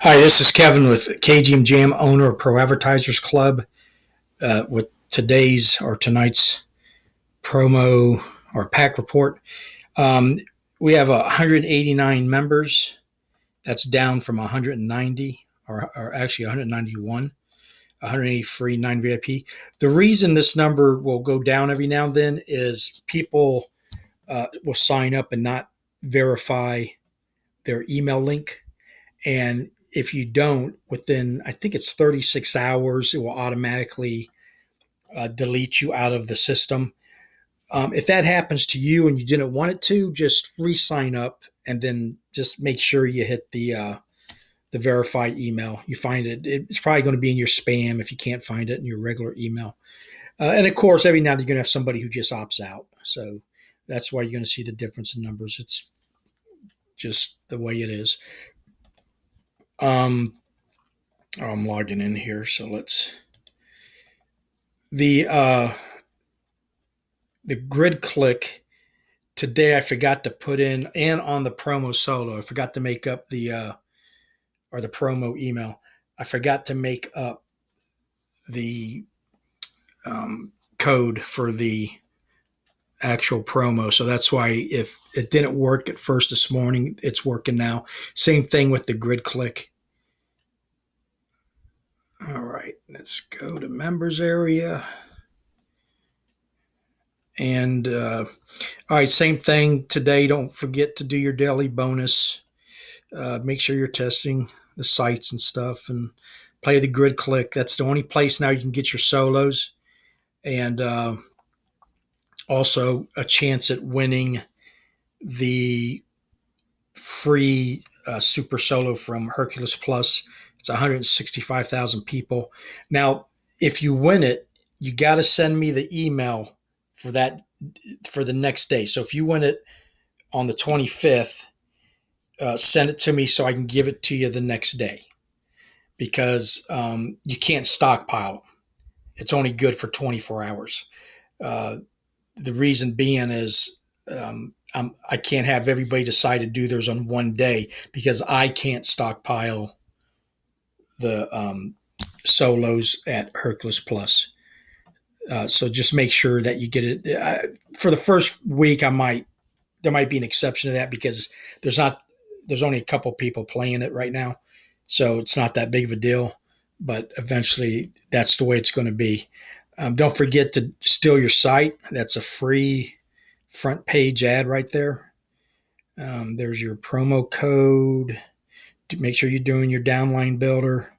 Hi, this is Kevin with KGM Jam, owner of Pro Advertisers Club, with today's or tonight's promo or PAC report. Um, we have 189 members. That's down from 190, or actually 191, 180 free, 9 VIP. The reason this number will go down every now and then is people will sign up and not verify their email link. And if you don't, within, I think it's 36 hours, it will automatically delete you out of the system. If that happens to you and you didn't want it to, just re-sign up and then just make sure you hit the verify email. You find it; it's probably going to be in your spam if you can't find it in your regular email. And of course, every now and then you're going to have somebody who just opts out. So that's why you're going to see the difference in numbers. It's just the way it is. Um, I'm logging in here, so let's the uh, the grid click today. I forgot to put in and on the promo solo. I forgot to make up or the promo email. I forgot to make up the code for the actual promo. So that's why if it didn't work at first this morning, it's working now. Same thing with the grid click. All right, let's go to members area. And all right, same thing today. Don't forget to do your daily bonus. Make sure you're testing the sites and stuff and play the grid click. That's the only place now you can get your solos. And also a chance at winning the free super solo from Hercules Plus. It's 165,000 people. Now, if you win it, you got to send me the email for that for the next day. So if you win it on the 25th, send it to me so I can give it to you the next day because you can't stockpile. It's only good for 24 hours. Uh, the reason being is I can't have everybody decide to do theirs on one day because I can't stockpile the solos at Hercules Plus. So just make sure that you get it. For the first week, there might be an exception to that because there's only a couple people playing it right now, so it's not that big of a deal. But eventually, that's the way it's going to be. Don't forget to steal your site. That's a free front page ad right there. There's your promo code. To make sure you're doing your downline builder.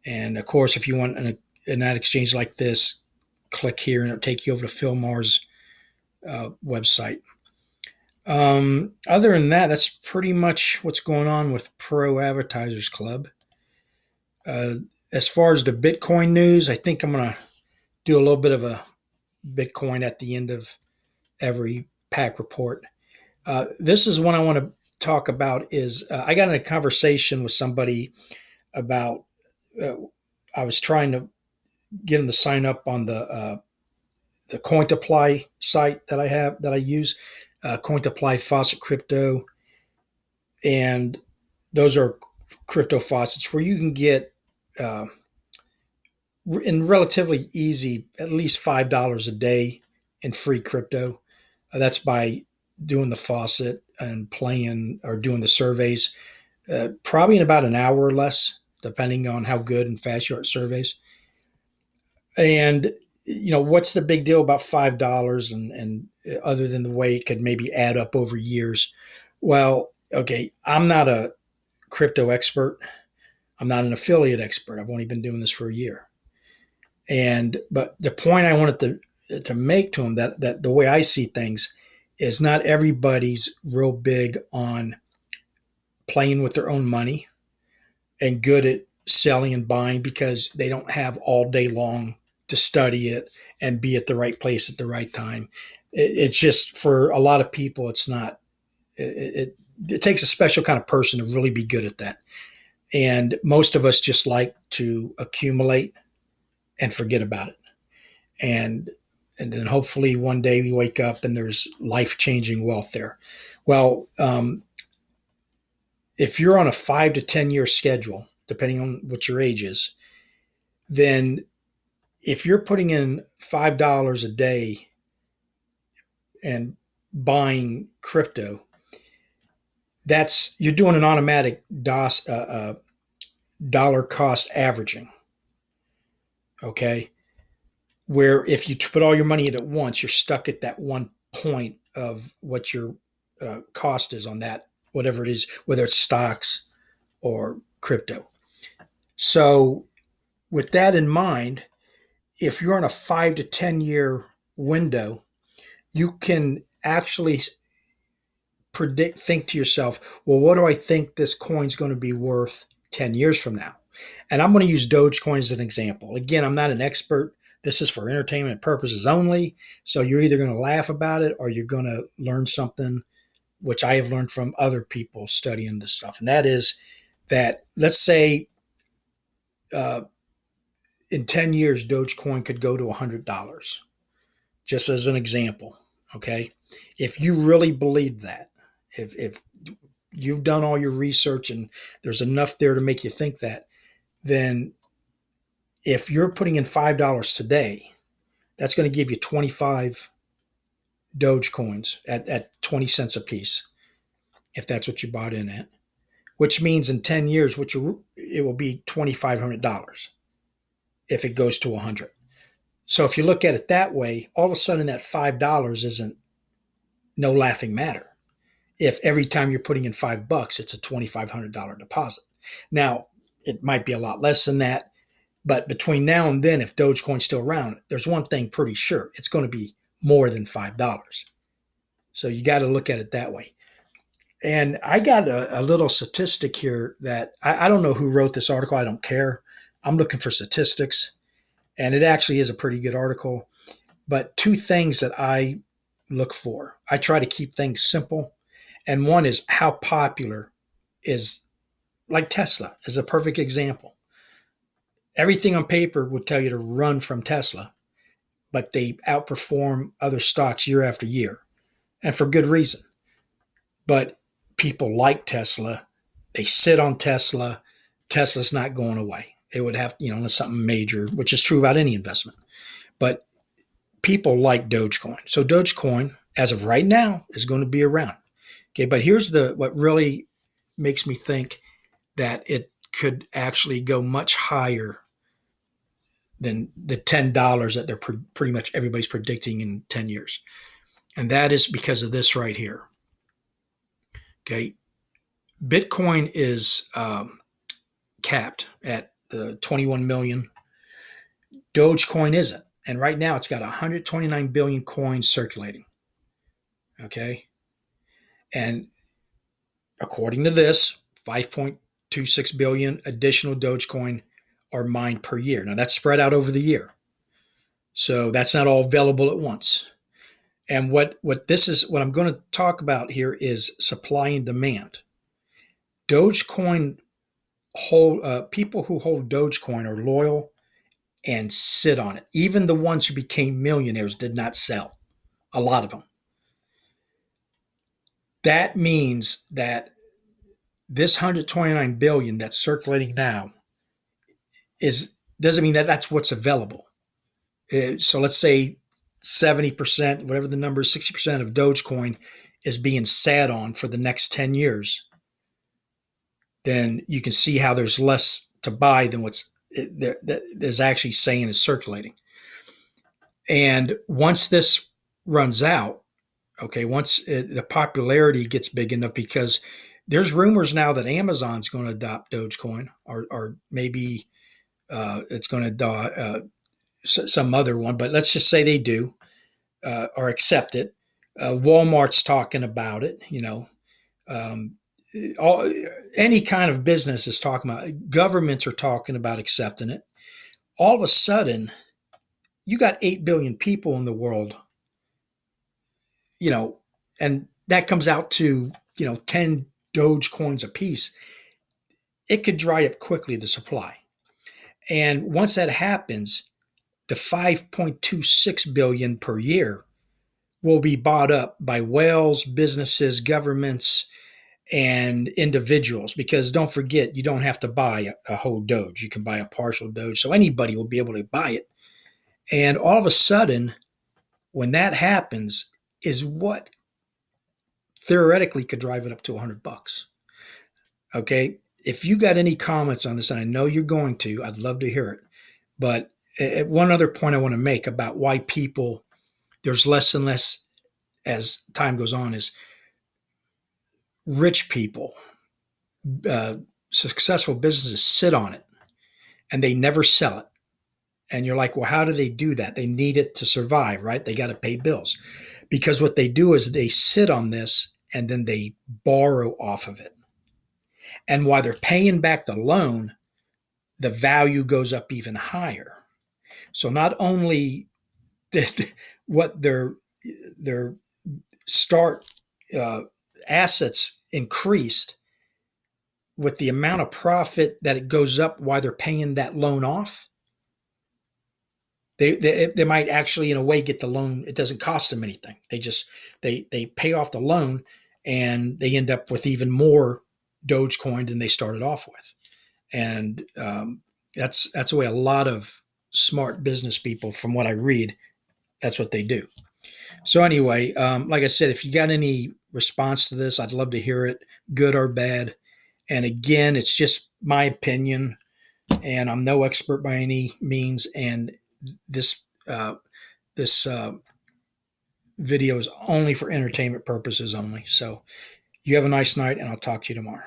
And of course, if you want an ad exchange like this, click here and it'll take you over to Phil Marr's website. Other than that, that's pretty much what's going on with Pro Advertisers Club. As far as the Bitcoin news, I think I'm going to do a little bit of a Bitcoin at the end of every PAC report. This is one I want to talk about. Is I got in a conversation with somebody about. I was trying to get them to sign up on the Cointiply site that I use, Cointiply, Faucet Crypto, and those are crypto faucets where you can get in relatively easy, at least $5 a day in free crypto. That's by doing the faucet and playing or doing the surveys, probably in about an hour or less, depending on how good and fast you are at surveys. And what's the big deal about $5 and other than the way it could maybe add up over years? Well, okay, I'm not a crypto expert. I'm not an affiliate expert. I've only been doing this for a year. But the point I wanted to make to them that the way I see things is not everybody's real big on playing with their own money and good at selling and buying because they don't have all day long to study it and be at the right place at the right time. It's just for a lot of people, it's not. It takes a special kind of person to really be good at that. And most of us just like to accumulate and forget about it. And then hopefully one day we wake up and there's life changing wealth there. Well, if you're on a 5 to 10 year schedule, depending on what your age is, then if you're putting in $5 a day and buying crypto, that's you're doing an automatic dollar cost averaging. Okay, where if you put all your money in at once, you're stuck at that one point of what your cost is on that, whatever it is, whether it's stocks or crypto. So, with that in mind, if you're on a 5 to 10 year window, you can actually think to yourself, well, what do I think this coin's going to be worth 10 years from now? And I'm going to use Dogecoin as an example. Again, I'm not an expert. This is for entertainment purposes only. So you're either going to laugh about it or you're going to learn something, which I have learned from other people studying this stuff. And that is that, let's say uh, in 10 years, Dogecoin could go to $100, just as an example. Okay. If you really believe that, if you've done all your research and there's enough there to make you think that, then if you're putting in $5 today, that's going to give you 25 Dogecoins at 20 cents a piece, if that's what you bought in at, which means in 10 years, it will be $2,500 if it goes to 100. So if you look at it that way, all of a sudden that $5 isn't no laughing matter. If every time you're putting in $5, it's a $2,500 deposit. Now, it might be a lot less than that, but between now and then, if Dogecoin's still around, there's one thing pretty sure: it's going to be more than $5. So you got to look at it that way. And I got a little statistic here that I don't know who wrote this article. I don't care. I'm looking for statistics, and it actually is a pretty good article. But two things that I look for: I try to keep things simple. And one is how popular is, like Tesla is a perfect example. Everything on paper would tell you to run from Tesla, but they outperform other stocks year after year, and for good reason. But people like Tesla. They sit on Tesla. Tesla's not going away. It would have, unless something major, which is true about any investment. But people like Dogecoin. So Dogecoin, as of right now, is going to be around. Okay, but here's what really makes me think that it could actually go much higher than the $10 that they're pretty much everybody's predicting in 10 years. And that is because of this right here. Okay, Bitcoin is capped at the 21 million. Dogecoin isn't. And right now it's got 129 billion coins circulating. Okay. And according to this, 5.26 billion additional Dogecoin are mined per year. Now that's spread out over the year. So that's not all available at once. And what I'm going to talk about here is supply and demand. Dogecoin people who hold Dogecoin are loyal and sit on it. Even the ones who became millionaires did not sell. A lot of them. That means that this 129 billion that's circulating now doesn't mean that that's what's available. So let's say 70%, whatever the number is, 60% of Dogecoin is being sat on for the next 10 years. Then you can see how there's less to buy than there's actually saying is circulating. And once this runs out, okay, once the popularity gets big enough, because there's rumors now that Amazon's going to adopt Dogecoin, or maybe it's going to adopt some other one, but let's just say they do or accept it. Walmart's talking about it, any kind of business is talking about it. Governments are talking about accepting it. All of a sudden, you got 8 billion people in the world, and that comes out to, 10 Dogecoins a piece. It could dry up quickly, the supply. And once that happens, the 5.26 billion per year will be bought up by whales, businesses, governments, and individuals, because don't forget, you don't have to buy a whole Doge. You can buy a partial Doge. So anybody will be able to buy it. And all of a sudden, when that happens, is what theoretically could drive it up to $100. Okay. If you got any comments on this, and I know you're going to, I'd love to hear it. But one other point I want to make about why people, there's less and less as time goes on, is rich people, uh, successful businesses sit on it and they never sell it. And you're like, well, how do they do that? They need it to survive, right? They got to pay bills. Because what they do is they sit on this and then they borrow off of it. And while they're paying back the loan, the value goes up even higher. So not only did what their start uh, assets increased with the amount of profit that it goes up while they're paying that loan off, they might actually in a way get the loan. It doesn't cost them anything. They pay off the loan and they end up with even more Dogecoin than they started off with. And that's the way a lot of smart business people, from what I read, that's what they do. So anyway, like I said, if you got any response to this, I'd love to hear it, good or bad. And again, it's just my opinion, and I'm no expert by any means. And this this video is only for entertainment purposes only. So you have a nice night, and I'll talk to you tomorrow.